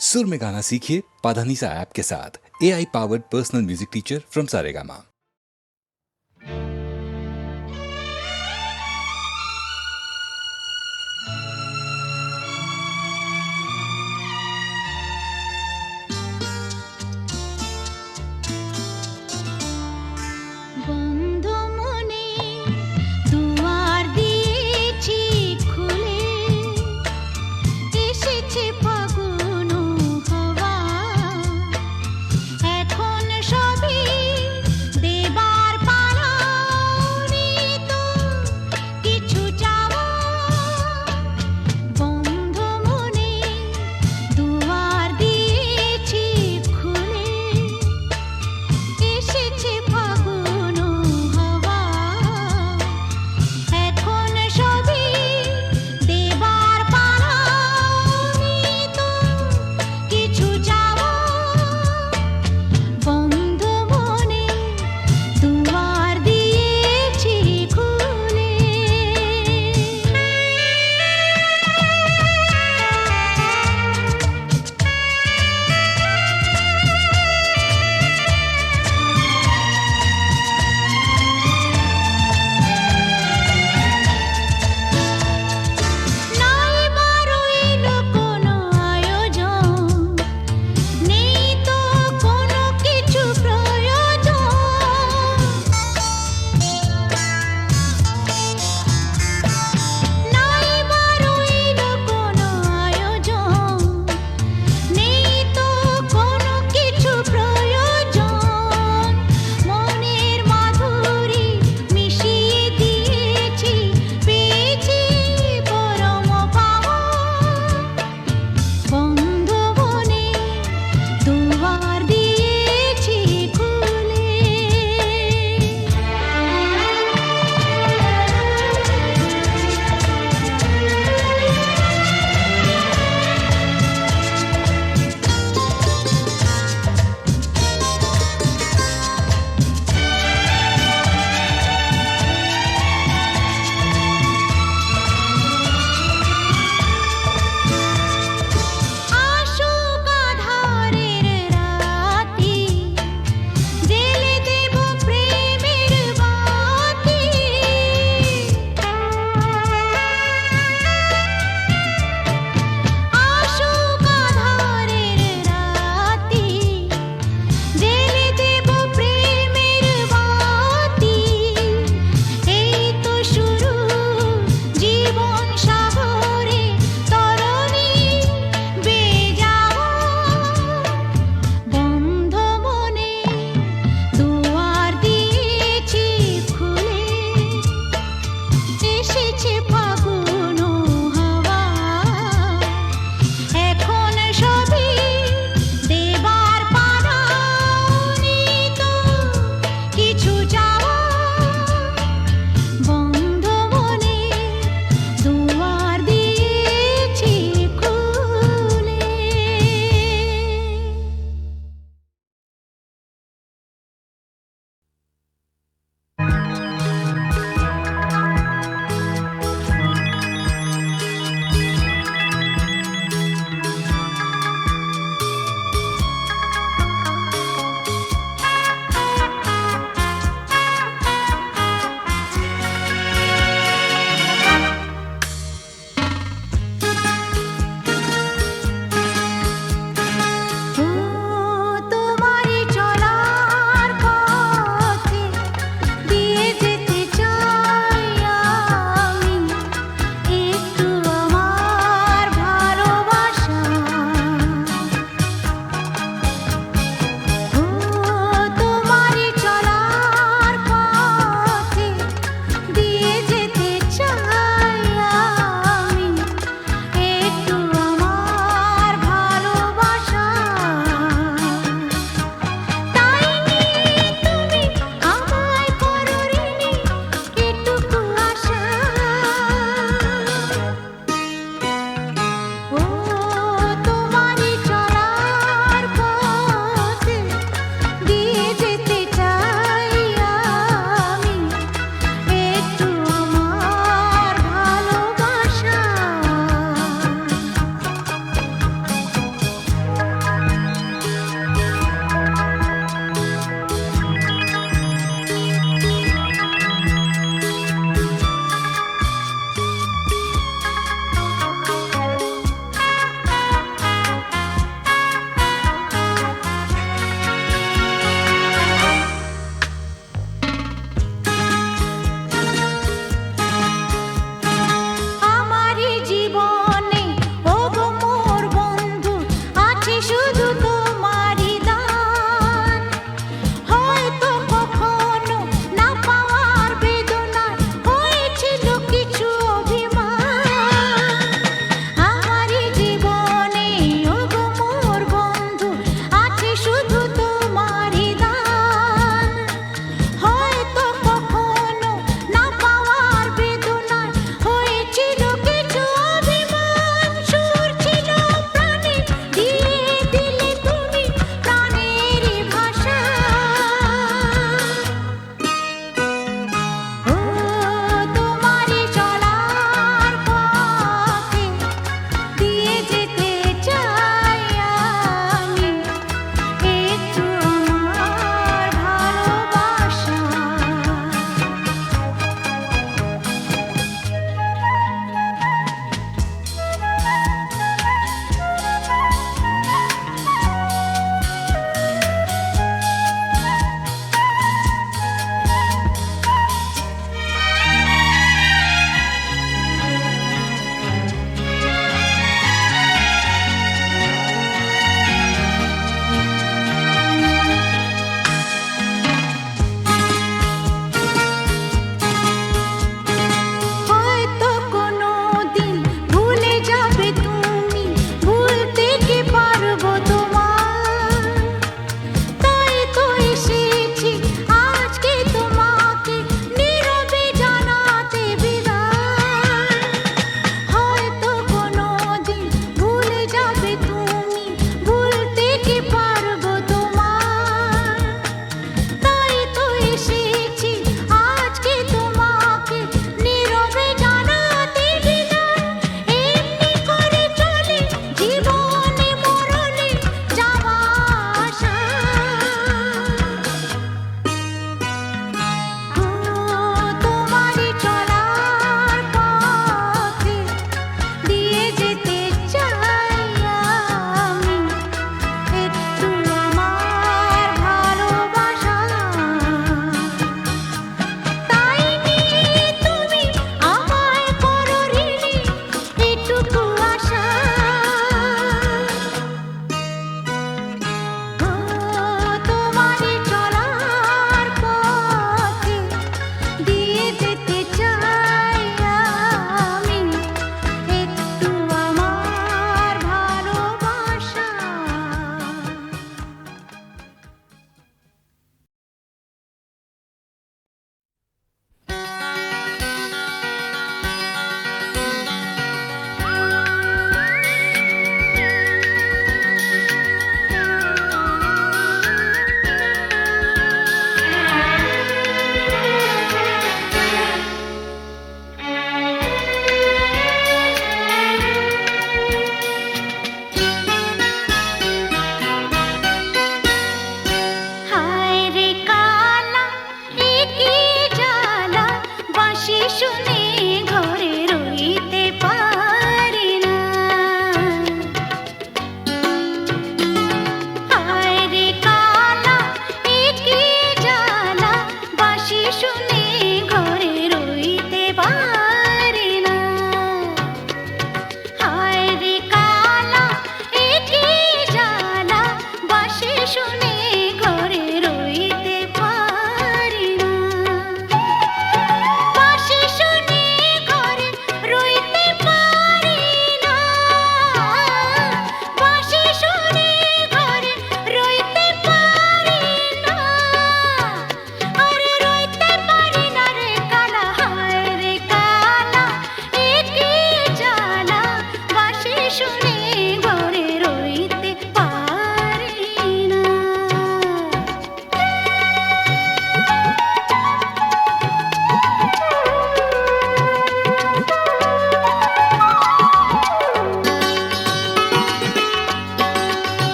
सुर में गाना सीखिए पाधानीसा ऐप के साथ। AI powered personal music teacher from Saregama.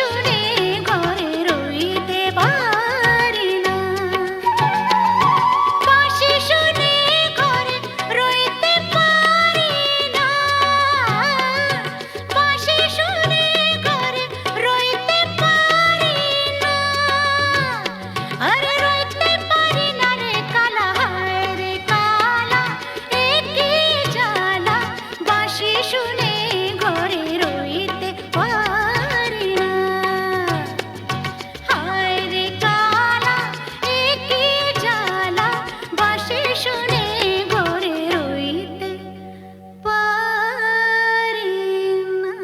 শুনে ঘরে রইতে পারি না, বাঁশি শুনে ঘরে রইতে পারি না, বাঁশি শুনে ঘরে রইতে পারি না, আরে রইতে পারি না রে কালা, হায় রে কালা, এ কি জ্বালা, বাঁশি শুনে ঘরে রইতে পারি না, হায় রে কালা, এ কি জ্বালা, বাঁশি শুনে ঘরে রইতে পারি না।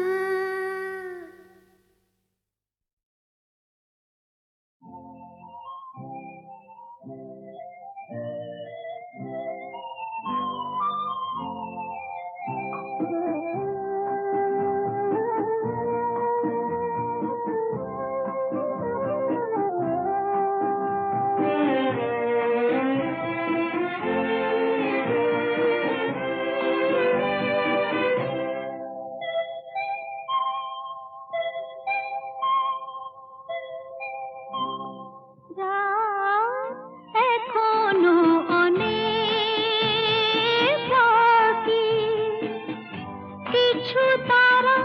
এখনো অনেক বাকি, কিছু তারা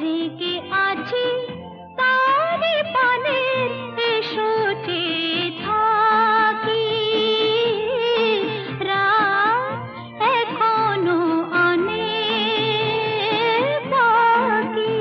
জেগে আছে তারে পানে, এসো চেয়ে থাকি, রাত এখনো অনেক বাকি।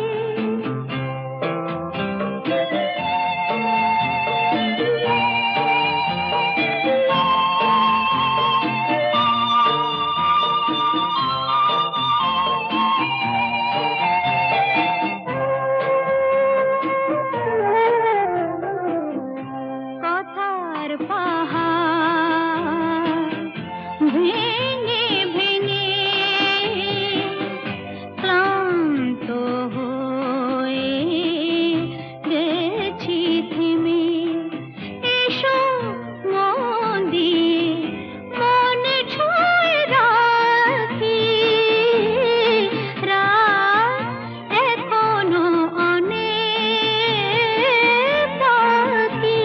কথার পাহাড় ভেঙে ভেঙে ক্লান্ত হয়ে গেছি থেমে, এসো মন দিয়ে মন ছুঁয়ে রাখি, রাত এখনো অনেক বাকি।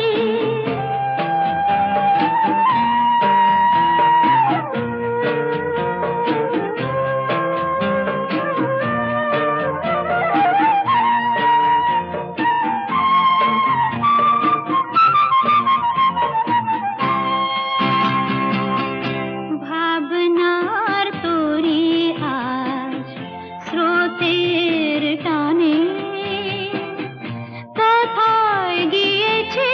ভাবনার তরি আজ স্রোতের টানে কোথায় গিয়েছে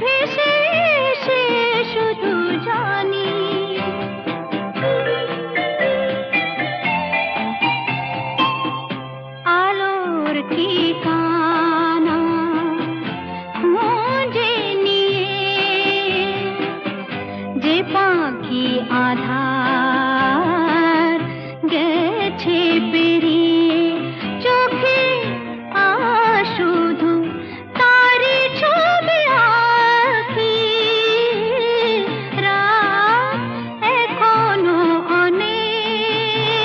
ভেসে, সে শুধু জানি, আলোর ঠিকানা খুঁজে নিয়ে যে পাখি আধার গেছে পেরিয়ে, চোখে শুধু তারি ছবি আঁকি, রাত এখনো অনেক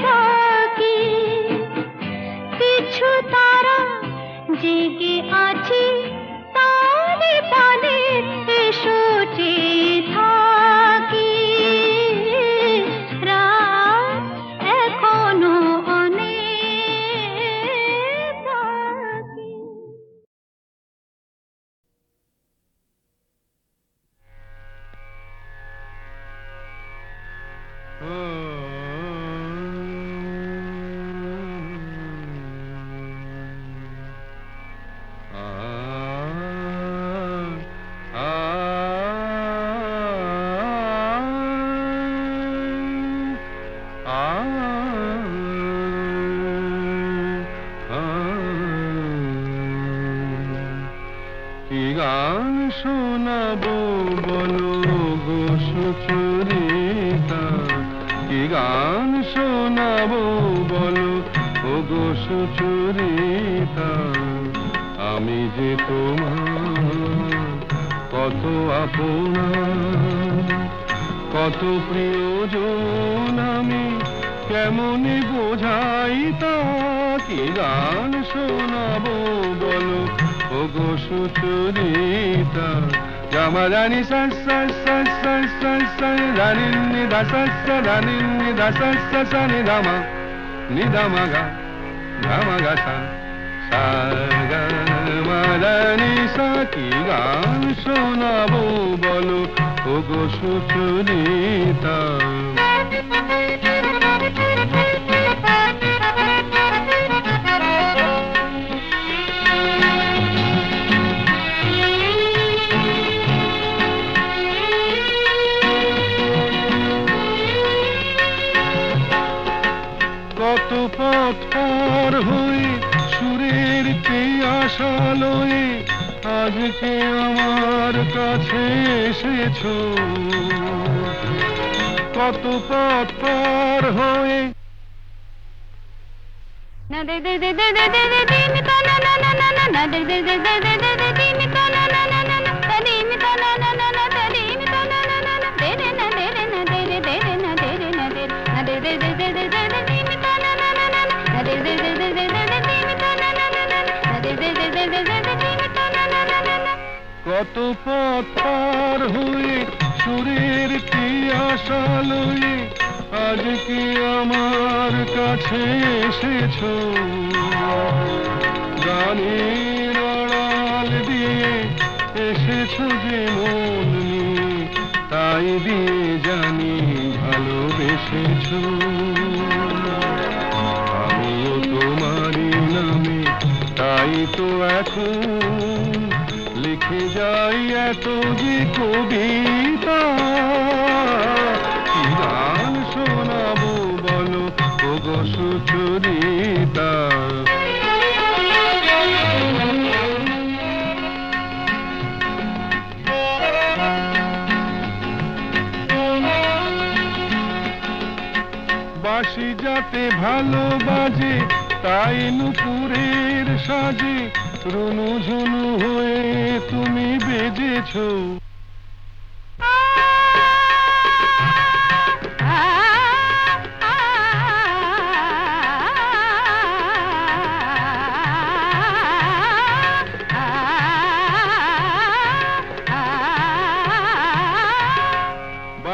বাকি, কিছু তারা জেগে আছে তারে পানে, এসো চেয়ে থাকি, রাত এখনো অনেক বাকি। কি গান শোনাবো বলো গো সুচরিতা, কি গান শোনাবো বলো ও গো সুচরিতা, আমি যে তোমার কত আপনা, কত প্রিয়জন আমি কেমন বোঝাই তা কি গান শোনাবো বলো ওগো সুচরিতা গামা রানী সা সা সা সা সা সা রানী নি দা সা সা রানী নি দা সা সা সা নি দামা নি দামা গা সা সা গা মা রানী সা কি গান শোনাবো বলো ওগো সুচরিতা কত পথ পার হয়ে সুরের আশা লয়ে আজকে আমার কাছে এসেছো কত পথ পার হয়ে না দে দে দে দে দে দে দে দিন তা না না না না না না দে দে দে দে দে দে দে দিন তা না না না না না তা দিন তা না না না না তা দিন তা না না না না দে রে না দে রে না দে রে দে রে না দে রে না দে না দে দে দে দে দে দে দে দিন তা না না না না না দে দে দে দে দে দে দে দিন তা না না না না না দে দে দে দে দে দে দে দিন তা না না না না কত পথ পার হয়ে সুরের আশা লয়ে আজকে আমার কাছে এসেছো গানের আড়াল দিয়ে এসেছো যে মন নিয়ে তাই দিয়ে জানি ভালোবেসেছো আমিও তোমারই নামে তাই তো এখন লিখে যাই এত যে কবিতা কি গান শোনাবো বলো ওগো সুচরিতা বাঁশি যাতে ভালো বাজে তাই নুপুরের সাজে রুনু ঝুনু হয়ে তুমি বেজেছো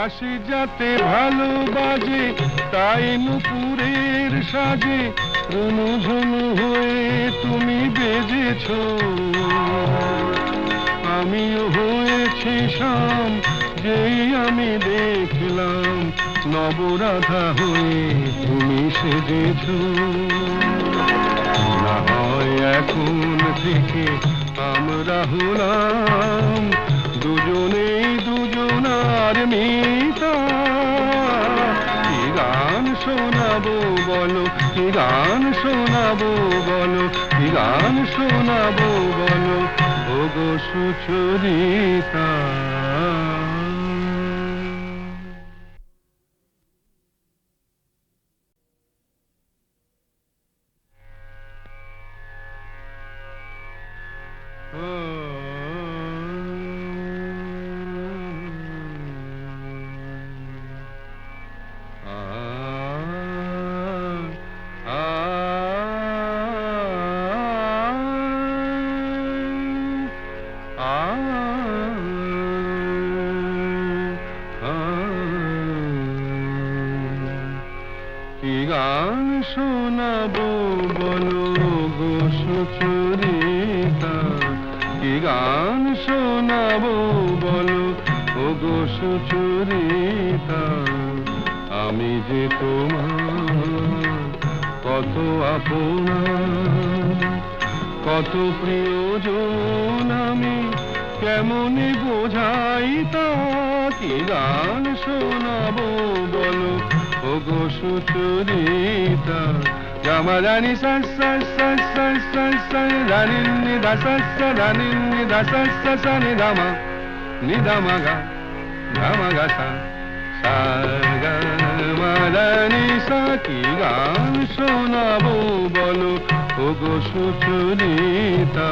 বাঁশি যাতে ভালো বাজে তাই নুপুরের সাজে রুনু ঝুনু হয়ে তুমি বেজেছো আমিও হয়েছি শাম যেই আমি দেখলাম নবরাধা হয়ে তুমি সেজেছো না হয় এখন থেকে আমরা হলাম দুজনেই দুজনার মিতা কি গান শোনাবো বলো কি গান শোনাবো বলো কি গান শোনাবো বলো ওগো সুচরিতা কি গান শোনাবো বলো গো সুচরিতা কি গান শোনাবো বলো ওগো সুচরিতা আমি যে তোমার কত আপনা কত প্রিয়জন আমি কেমনে বোঝাই তা কি গান শোনাবো বলো ওগো সুচরিতা গামা রানী সা সা সা সা সা সা রানী নি দা সা সা রানী নি দা সা সা সা নি দামা গা সা সা গা মা রানী সা কি গান শোনাবো বলো ওগো সুচরিতা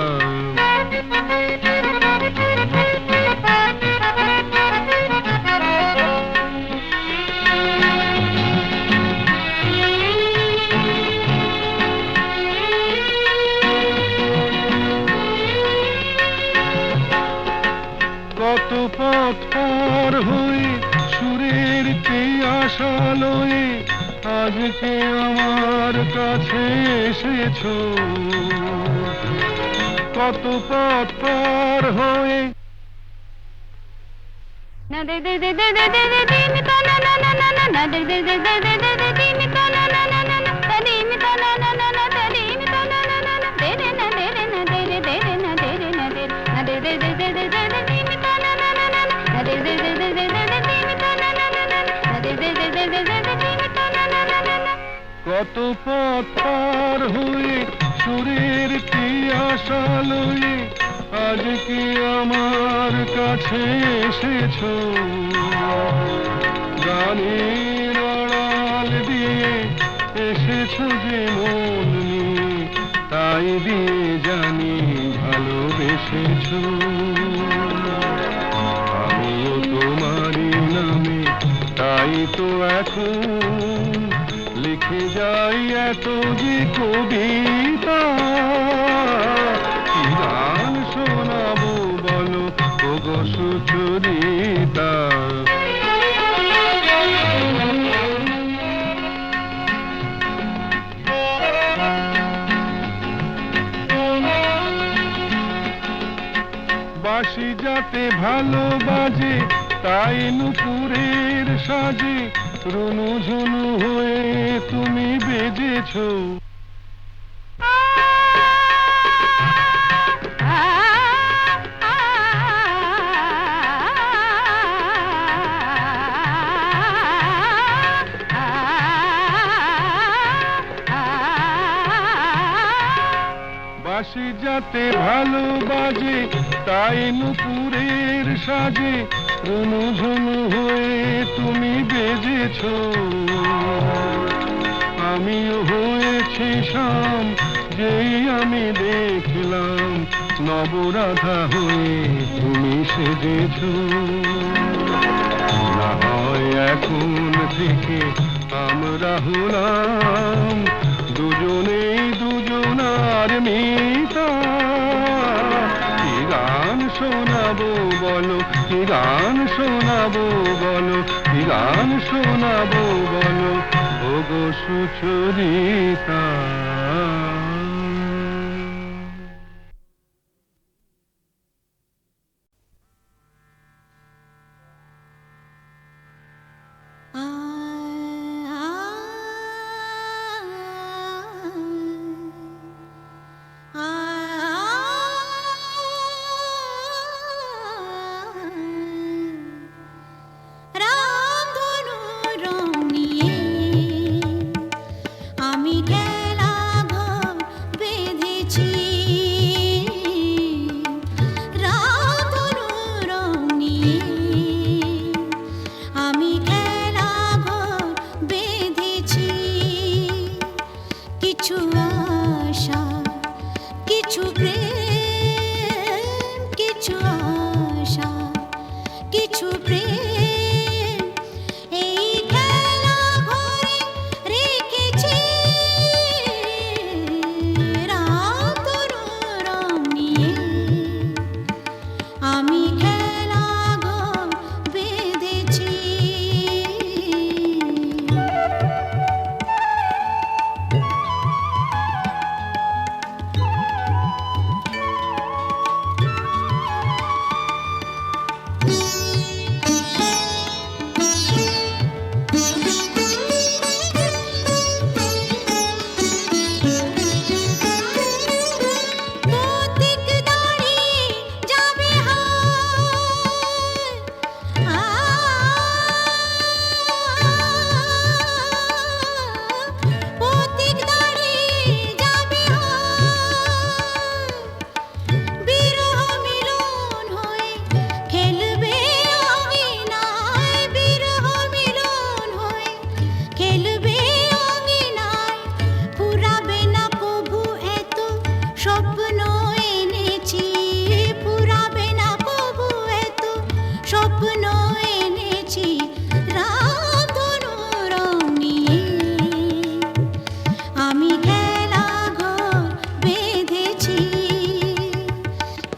পথ পার হয়ে সুরের আশালয়ে আজকে আমার কাছে এসেছো। কত পথ পার হয়ে না দে দে দে দে দে দে দে দিন তা না না না না না না দে দে দে দে দে দে দে দিন তা না না না না না তা দিন তা না না না না তা দিন তা না না না না দে রে না দে রে না দে রে দে রে না দে রে না দে না দে দে দে দে দে দে দিন তা না না না না না দে দে দে দে দে দে দিন তা না না না না না দে দে দে দে দে দে দিন তা না না না না। কত পথ পার হয়ে সুরের আশালয়ে আজকে আমার কাছে এসেছো। গানের আড়াল দিয়ে এসেছো যে মন নিয়ে, তাই দিয়ে জানি ভালোবেসেছো। আমিও তোমারই নামে তাই তো এখন লিখে যাই এত যে কবিতা। কি গান শোনাবো বলো ওগো সুচরিতা। বাঁশি যাতে ভালো বাজে তাই নুপুরের সাজে রুনু ঝুনু হয়ে তুমি বেজেছো। বাঁশি যাতে ভালো বাজে তাই নুপুরের সাজে রুনু ঝুনু হয়ে তুমি বেজেছো। আমিও হয়েছি শাম যেই আমি দেখলাম নবরাধা হয়ে তুমি সেজেছো। না হয় এখন থেকে আমরা হলাম দুজনেই দুজনার মিতা। কি গান শোনাবো বলো কি গান শোনাবো বলো কি গান শোনাবো বলো ওগো সুচরিতা।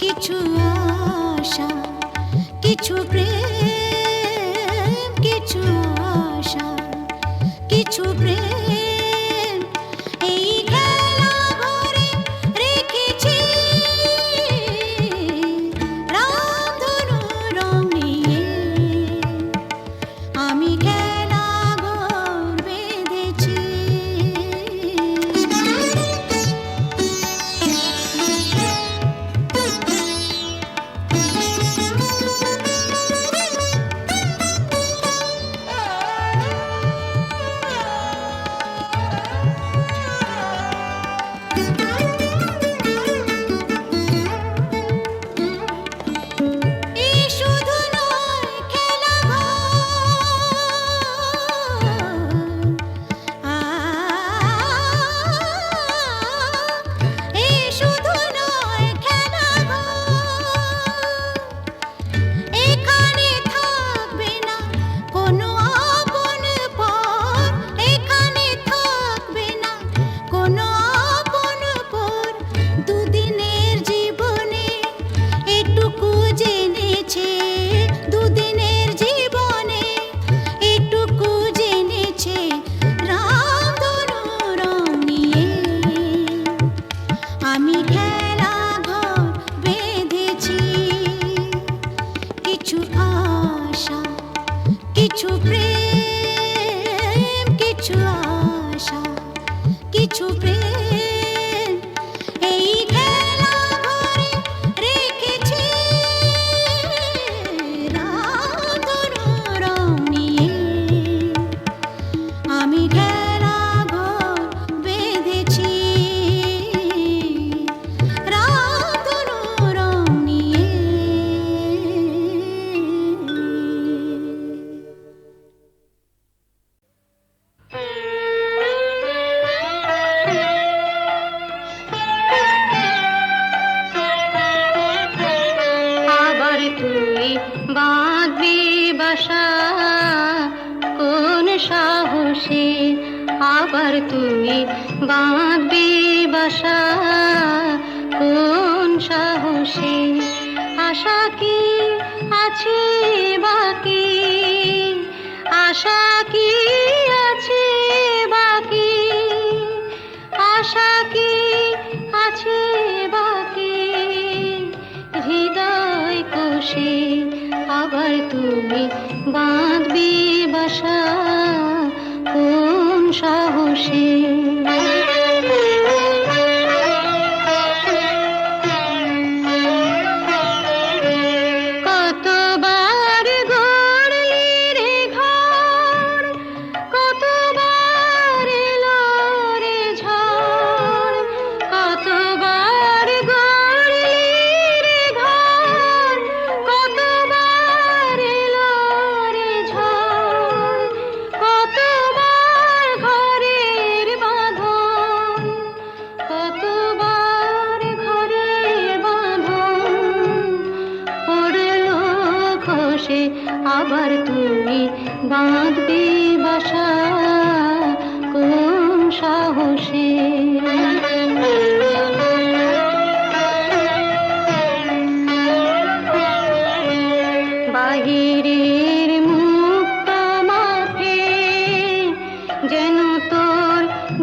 কিছু আশা কিছু প্রেম কিছু প্রেম এই খেলা ঘরে রেখেছি রামধনু রং নিয়ে আমি খেলা ঘর বেঁধেছি। এই শুধু নয় খেলা এই শুধু নয় খেলা এখানে থাকবে না কোনো আপন পর, এখানে থাকবে না কোনো আপন পর। দুদিনের জীবনে এটুকু জেনেছে, দুদিনের জীবনে এটুকু জেনেছে রামধনু রং নিয়ে আমি খেলা ঘর বেঁধেছি। কিছু আশা, কিছু প্রেম, কিছু আশা, কিছু প্রেম এই খেলা ঘরে রেখেছি রামধনু রং নিয়ে আমি খেলা ঘর বেঁধেছি রামধনু রং নিয়ে। আবার তুই বাঁধবি বাসা কোন সাহসে, আবার তুই বাঁধবি বাসা কোন সাহসে। আশা কি আছে বাকি, আশা কি আছে বাকি, আশা কি আছে বাকি হৃদয় কোষে। আবার তুমি বাঁধবি বাসা কোন সাহসে। কতবার গড়লি রে ঘর, কতবার এলো রে ঝড়, কতবার গড়লি রে ঘর, কতবার এলো রে ঝড়, কতবার ঘরের বাঁধন, কতবার ঘরের বাঁধন পড়লো খসে। আবার তুমি বাঁধবি বাসা কোন সাহসে। বাহিরের মুক্ত মাঠে যেন তোর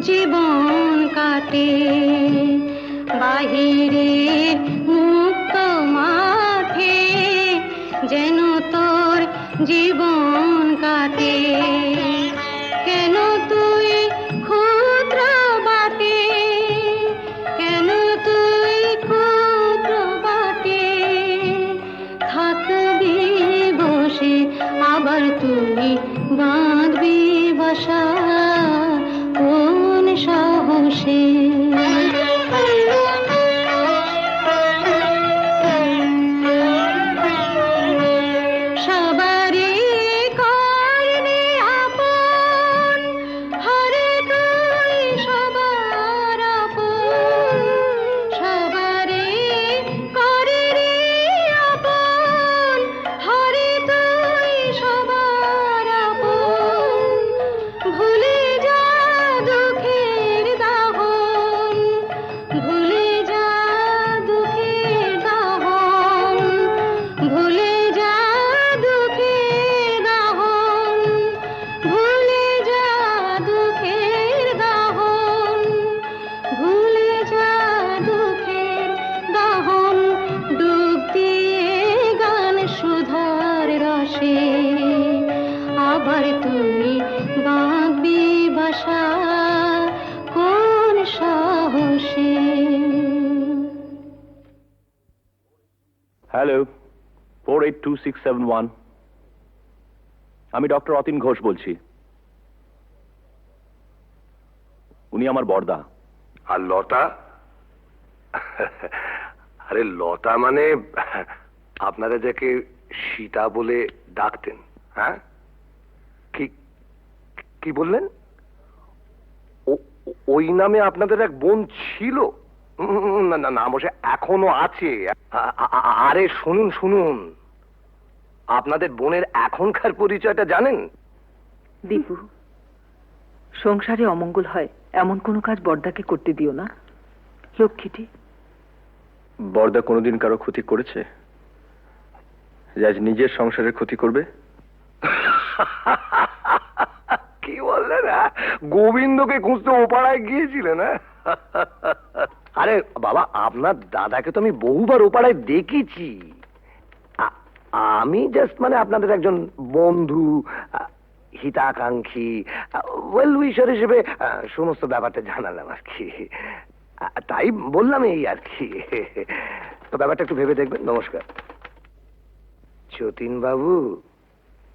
জীবন কাটে, বাহিরের মুক্ত মাঠে যেন তোর জীবন কাটে। কেন তুই ক্ষুদ্র বাটে, কেন তুই ক্ষুদ্র বাটে থাকবি বসে। আবার তুই বাঁধবি বাসা কোন সাহসে। সবারই করলি আপন, হরে তুই সবার আপন, সবারই করলি আপন, হরে তুই সবার আপন। হ্যালো, 482671। আমি ডক্টর অতীন ঘোষ বলছি। উনি আমার বড়দা। আর লতা? আরে লতা মানে আপনারা যাকে সীতা বলে ডাকতেন, হ্যাঁ? কি কি বললেন? ওই নামে আপনাদের এক বোন ছিল? না না না, অবশ্য এখনো আছে। আরে শুনুন শুনুন, আপনাদের বোনের এখনকার পরিচয়টা জানেন? দীপু, সংসারে অমঙ্গল হয় এমন কোনো কাজ বড়দাকে করতে দিও না। লক্ষ্মীটি। বড়দা কোনোদিন কারো ক্ষতি করেছে যে আজ নিজের সংসারের ক্ষতি করবে? কি বললেন? গোবিন্দকে খুঁজতে ওপাড়ায় গিয়েছিলেন? আরে বাবা, আপনার দাদাকে তো আমি বহুবার ওপাড়ায় দেখেছি। আমি জাস্ট মানে আপনাদের একজন বন্ধু, হিতাকাঙ্ক্ষী, ওয়েল উইশার হিসেবে সমস্ত ব্যাপারটা জানালাম আর কি। তাই বললাম এই আর কি। তো ব্যাপারটা একটু ভেবে দেখবেন। নমস্কার। যতীন বাবু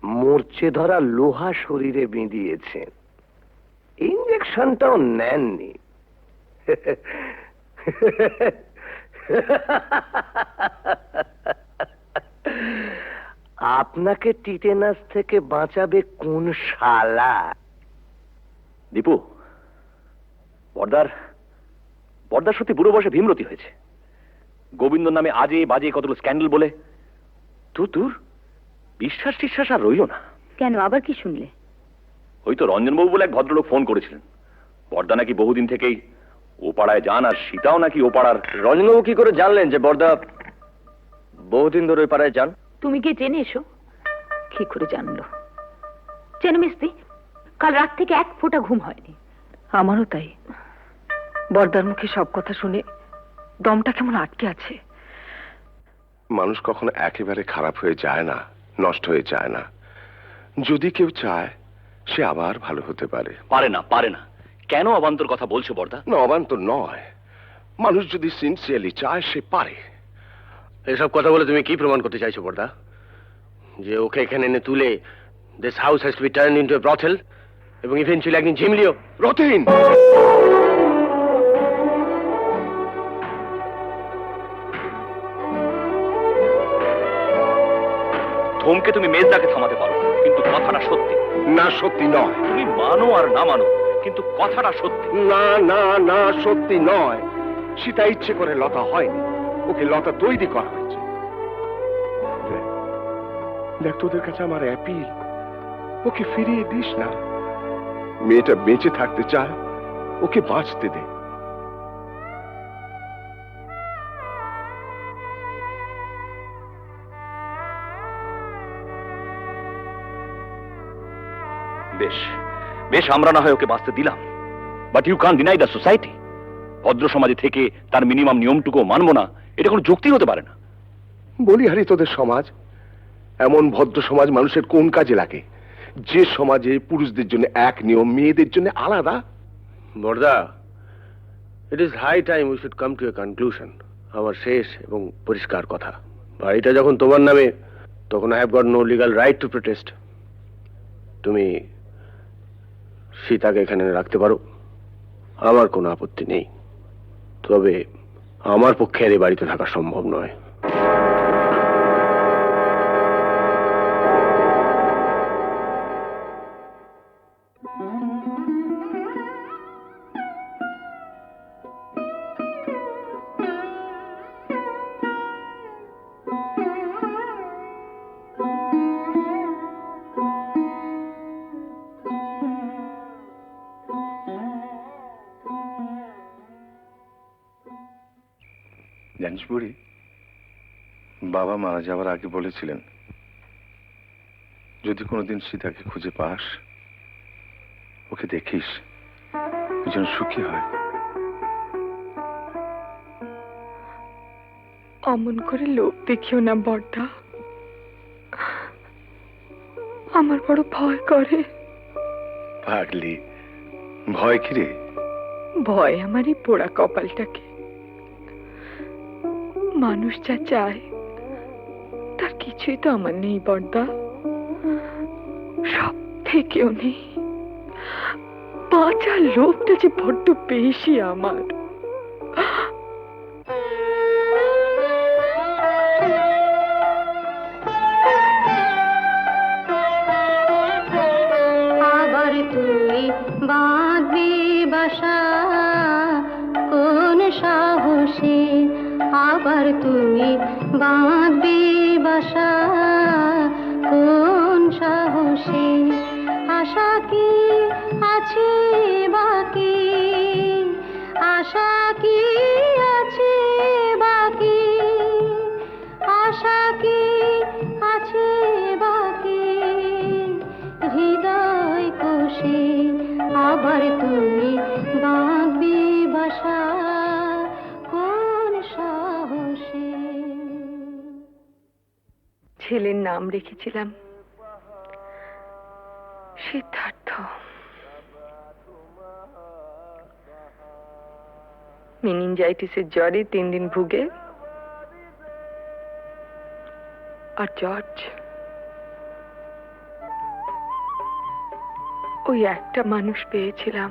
মরচে ধরা লোহা শরীরে বিঁধিয়েছেন, ইঞ্জেকশনটাও নেননি। আপনাকে টিটেনাস থেকে বাঁচাবে কোন শালা? দীপু, বড়দার সত্যি বুড়ো বয়সে ভীমরতি হয়েছে। গোবিন্দ নামে আজে বাজে কতগুলো স্ক্যান্ডাল বলে তোর বিশ্বাস টিশ্বাস আর রইল না। কেন, আবার কি শুনলে? ওই তো রঞ্জনবাবু বলে এক ভদ্রলোক ফোন করেছিলেন, বড়দা নাকি বহুদিন থেকেই ও পাড়ায় যান, আর সীতাও নাকি ও পাড়ার। রঞ্জনবাবু কি করে জানলেন যে বড়দা বহুদিন ধরে ওই পাড়ায় যান? তুমি গিয়ে জেনে এসো। কি করে জানলো? জেনে মিস্তি, কাল রাত থেকে এক ফোঁটা ঘুম হয়নি। আমারও তাই। বড়দার মুখে সব কথা শুনে দমটা কেমন আটকে আছে। মানুষ কখনো একেবারে খারাপ হয়ে যায় না, নষ্ট হয়ে যায় না। যদি কেউ চায় সে আবার ভালো হতে পারে। পারে না। কেন অবান্তর কথা বলছো বড়দা? না, অবান্তর নয়। মানুষ যদি সিনসিয়ারলি চায় সে পারে। এসব কথা বলে তুমি কি প্রমাণ করতে চাইছো বড়দা? যে ওকে এখানে এনে তুলে this house has to be turned into a brothel এবং ইভেন্চুয়ালি একদিন ঝিমলিও? রতিন, ধমকে তুমি মেজদাকে থামাতে পারো, কিন্তু কথাটা সত্যি। না সত্যি নয়। তুমি মানো আর না মানো, কিন্তু কথাটা সত্যি। না না না, সত্যি নয়। সীতা ইচ্ছে করে লতা হয়নি, ওকে লতা তৈরি করা হয়েছে। দেখ, তোদের কাছে আমার অ্যাপিল, ওকে ফিরিয়ে দিস না। মেয়েটা বেঁচে থাকতে চায়, ওকে বাঁচতে দে। বেশ আমরা না হয় ওকে বাঁচতে দিলাম, but you can't deny the society. ভদ্র সমাজে থেকে তার মিনিমাম নিয়মটুকু মানবো না, এটা কোনো যুক্তি হতে পারে না। বলি হারি, তোদের সমাজ এমন ভদ্র সমাজ মানুষের কোন কাজে লাগে? যে সমাজে পুরুষদের জন্য এক নিয়ম, মেয়েদের জন্য আলাদা। বড়দা, it is high time we should come to a conclusion. আমার শেষ এবং পরিষ্কার কথা, বাড়িটা যখন তোমার নামে, তখন I have got no legal right to protest. তুমি সীতাকে এখানে রাখতে পারো, আমার কোনো আপত্তি নেই। তবে আমার পক্ষে আর এই বাড়িতে থাকা সম্ভব নয়। জানিস বুড়ি, বাবা মারা যাওয়ার আগে বলেছিলেন যদি কোনোদিন সীতাকে খুঁজে পাস, ওকে দেখিস, ও যেন সুখী হয়। অমন করে লোক দেখিও না বড়দা, আমার বড় ভয় করে। পাগলি, ভয় কি রে? ভয় আমার এই পোড়া কপালটাকে। মানুষ যা চায় কিছুই তো আমার নেই বর্দা, সব থেকেও নেই। বাঁচার লোভটা যে বড্ড বেশি আমার। আবার তুই বাঁধবি বাসা কোন সাহসে, আবার তুই বাঁধবি বাসা কোন সাহসে, আশা কি আছে বাকি, আশা কি আছে বাকি, আশা কি আছে বাকি হৃদয় কোষে, আবার তুমি বাঁধবি বাসা কোন সাহসে। ছেলের নাম রেখেছিলাম সিদ্ধার্থ। মেনিনজাইটিসের জ্বরে 3 দিন ভুগে, আর জর্জ ওই একটা মানুষ পেয়েছিলাম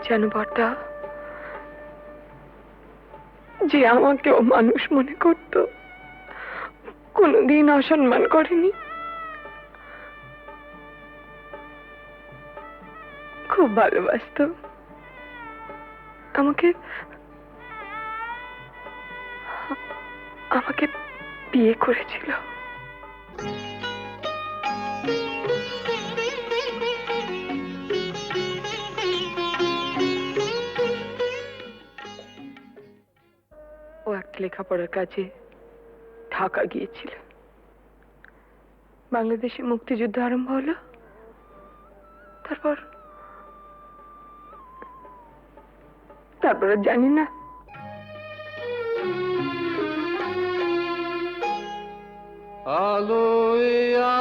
যেন বর্দা, যে আমাকেও মানুষ মনে করত, কোনোদিন অসম্মান করেনি। খুব ভালোবাসতো আমাকে, আমাকে বিয়ে করেছিল। ও একটা লেখাপড়ার কাজে ঢাকা গিয়েছিল। বাংলাদেশে মুক্তিযুদ্ধ আরম্ভ হলো, তারপর আর জানি না। আলোয়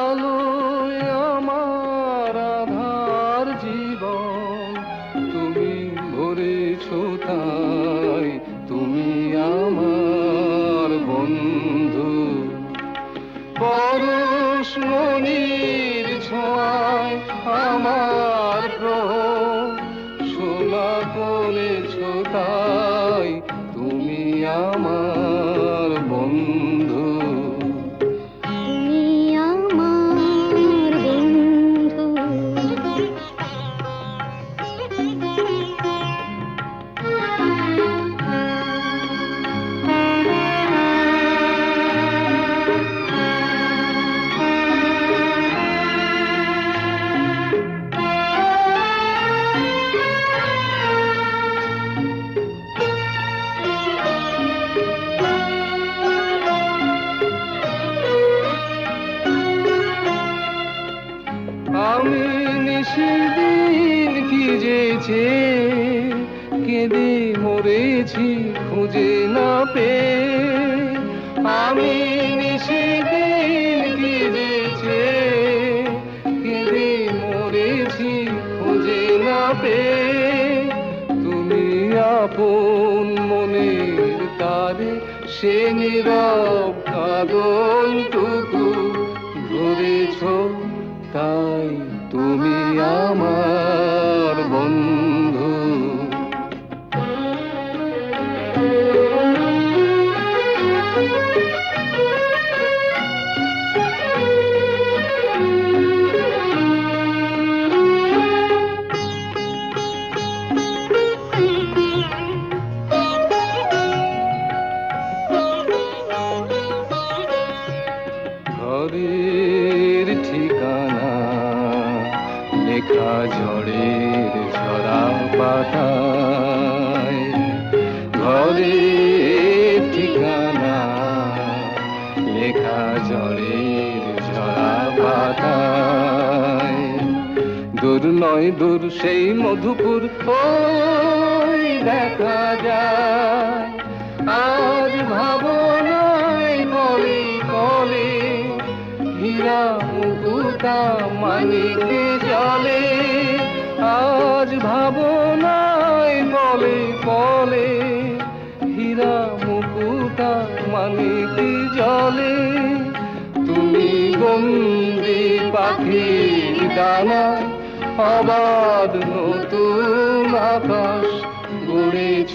আলোয় আমার আধার জীবন, তুমি ভরেছ তাই, তুমি আমার বন্ধু। পরশ মনির ছোঁয়ায় আমার গ্রহ সোনা করেছ তাই, তুমি আমার বন্ধু। তুমি আমার বন্ধু, আমি নিশিদিন কি যেছে কেঁদে মরেছি খুঁজে না পেয়ে, আমি নিশিদিন কি যেছে কেঁদে মরেছি খুঁজে না পেয়ে, তুমি আপন মনের তারে সে নীরব কাঁদনটুকু ধরেছ তাই, তুমি আমার বন্ধু। ঘরের ঠিকানা লেখা ঝড়ের ঝরা পাতায়, ঘরের ঠিকানা লেখা ঝড়ের ঝরা পাতায়। দূর নয় দূর সেই মধুপুর ওই দেখা যায়, আজ ভাবনায় বলে কলে হীরা মুকুতা মানিকে জলে, আজ ভাবনায় বলে কলে হীরা মুকুতা মানিকে জলে। বন্দি পাখি ডানায় অবাধ নতুন আকাশ গড়েছ,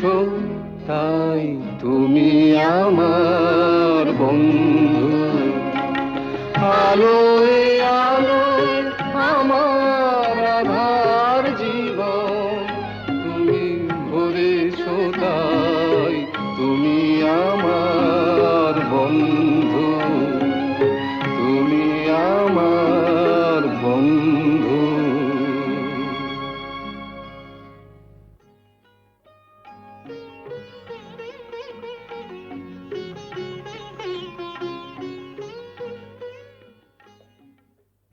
তাই তুমি আমার বন্ধু। আলোয় আলোয় আমার আধার জীবন তুমি ভরেছ, তাই তুমি আমার বন্ধু, তুমি আমার বন্ধু।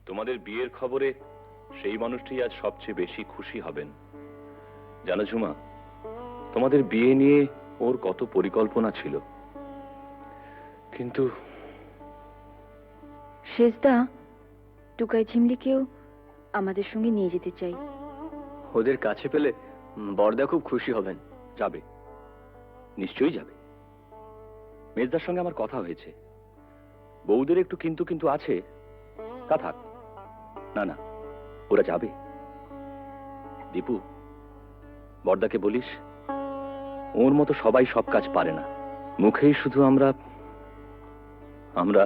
তোমাদের বিয়ের খবরে সেই মানুষটি আজ সবচেয়ে বেশি খুশি হবেন। জানো ঝুমা, তোমাদের বিয়ে নিয়ে ওর কত পরিকল্পনা ছিল, কিন্তু শেষদা, টুকাই ঝিমলিকেও আমাদের সঙ্গে নিয়ে যেতে চাই। ওদের কাছে পেলে বড়দা খুব খুশি হবেন। যাবে, নিশ্চয়ই যাবে। মেজদার সঙ্গে আমার কথা হয়েছে, বউদের একটু কিন্তু কিন্তু আছে, তা থাক। না না, ওরা যাবে। দীপু, বড়দাকে বলিস ওর মতো সবাই সব কাজ পারে না। মুখেই শুধু আমরা আমরা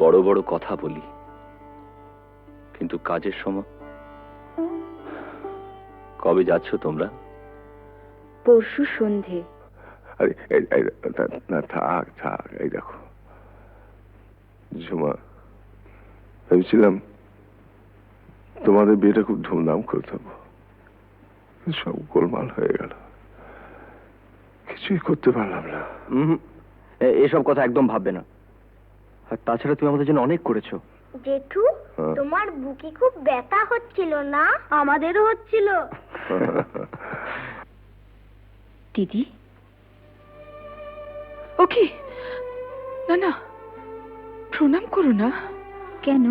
বড় বড় কথা বলি, কিন্তু কাজের সময়। কবে যাচ্ছ তোমরা? পরশু সন্ধে। আরে না, থাক থাক। এই দেখো ঝুমা, ভেবেছিলাম তোমাদের বিয়েটা খুব ধুমধাম করতাম, সব গোলমাল হয়ে গেল, কিছুই করতে পারলাম না। এসব কথা একদম ভাববে না। আর তাছাড়া তুমি আমাদের জন্য অনেক করেছো। জেঠু, তোমার বুকে খুব ব্যথা হচ্ছিল না? আমাদেরও হচ্ছিল। দিদি, ওকে, না না, প্রণাম করো না। কেন?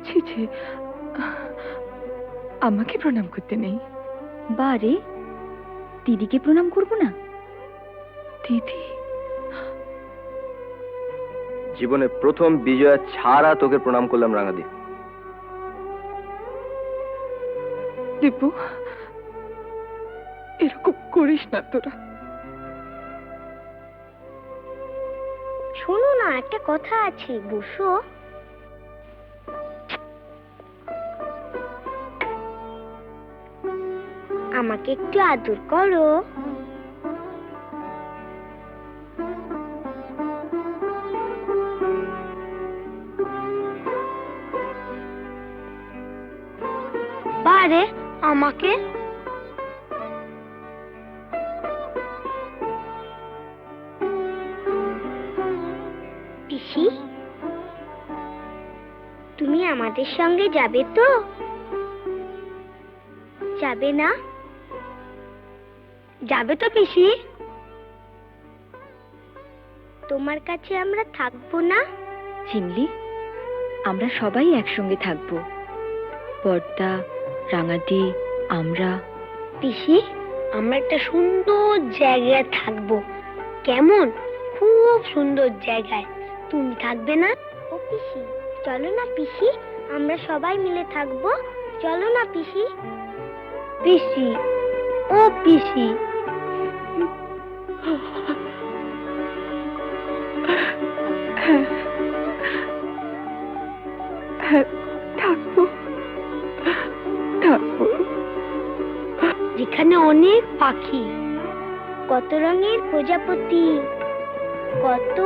ছি ছি, আমাকে প্রণাম করতে নেই। বারে, দিদিকে প্রণাম করব না? দিদি, জীবনে প্রথম বিজয়া ছাড়া তোকে প্রণাম করলাম রাঙাদি। দীপু, এরকম করিস না তোরা। শোনো না, একটা কথা আছে, বসো। আমাকে একটু আদর করো। বারে, আমাকে। পিসি, তুমি আমাদের সঙ্গে যাবে তো? যাবে না? যাবে তো পিসি? তোমার কাছে আমরা থাকবো না? ঝিমলি, আমরা সবাই একসঙ্গে থাকবো। বড়দা, রাঙাদি, আমরা। পিসি, আমরা একটা সুন্দর জায়গায় থাকবো। কেমন? খুব সুন্দর জায়গায়। তুমি থাকবে না? ও পিসি, চলো না পিসি, আমরা সবাই মিলে থাকবো। চলো না পিসি। পিসি, ও পিসি। থাকবো, থাকবো। যেখানে অনেক পাখি, কত রঙের প্রজাপতি, কত